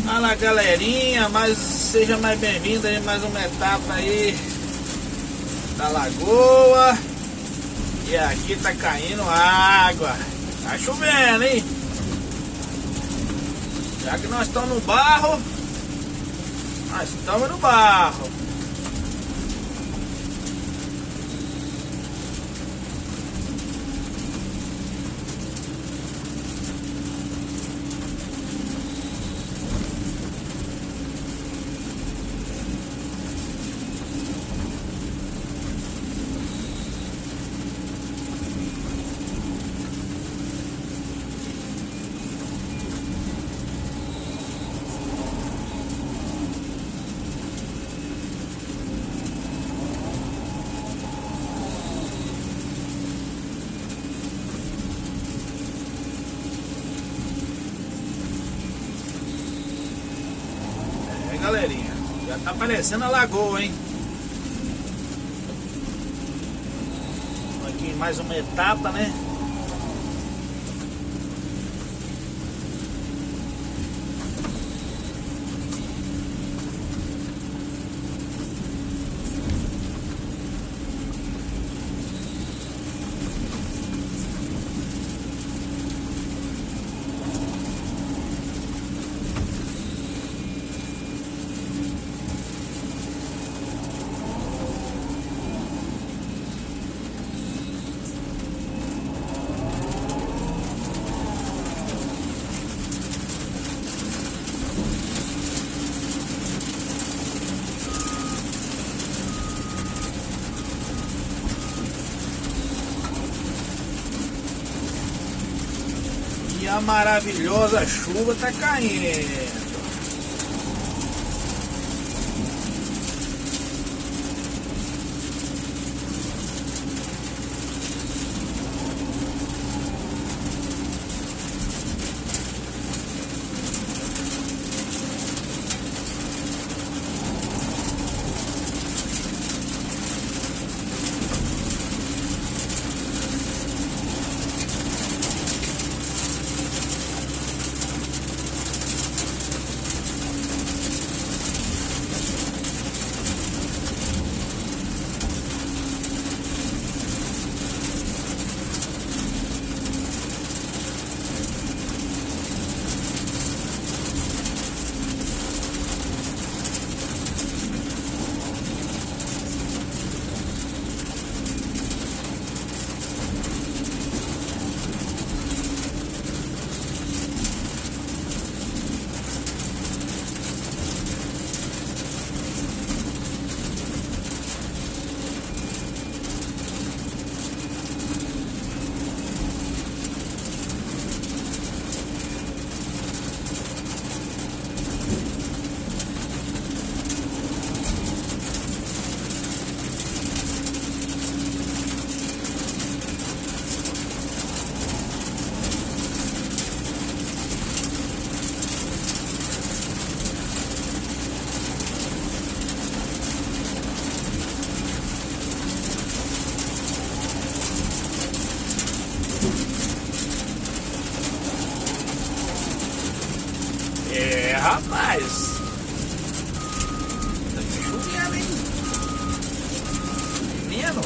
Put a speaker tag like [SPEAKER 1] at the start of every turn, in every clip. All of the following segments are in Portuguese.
[SPEAKER 1] Fala galerinha, seja mais bem-vindo aí mais uma etapa aí da lagoa. E aqui tá caindo água, tá chovendo, hein? Já que nós estamos no barro, nós estamos no barro. Galerinha, já tá parecendo a lagoa, hein? Aqui em mais uma etapa, né? E a maravilhosa chuva tá caindo. Rapaz, tá chovendo, hein? Menino.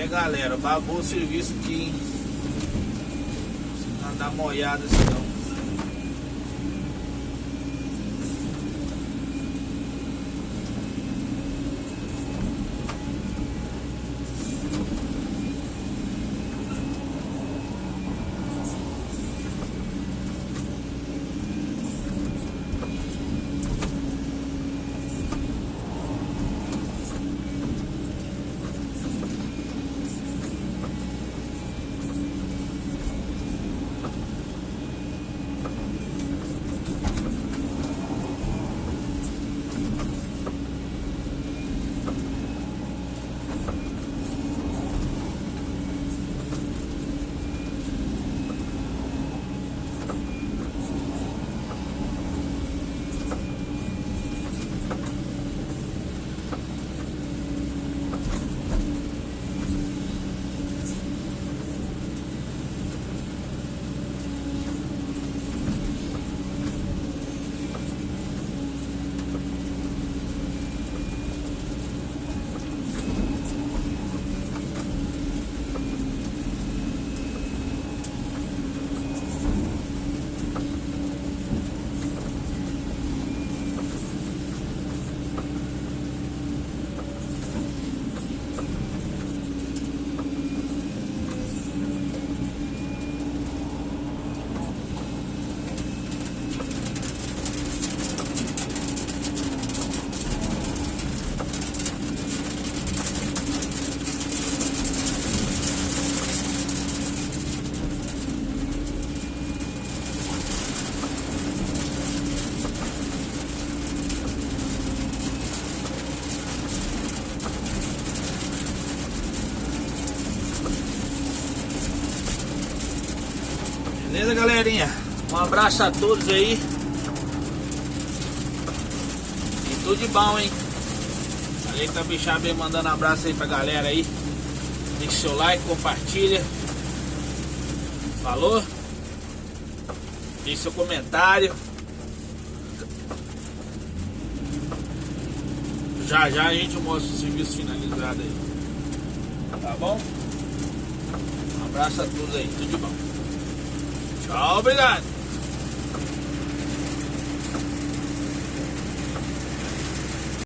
[SPEAKER 1] galera, babou o serviço aqui, hein? Não dá molhada assim não. Beleza, galerinha? Um abraço a todos aí. E tudo de bom, hein? Valeu, Capixaba aí, mandando um abraço aí pra galera aí. Deixe seu like, compartilha. Falou? Deixe seu comentário. Já a gente mostra o serviço finalizado aí. Tá bom? Um abraço a todos aí, tudo de bom. Tchau, obrigado.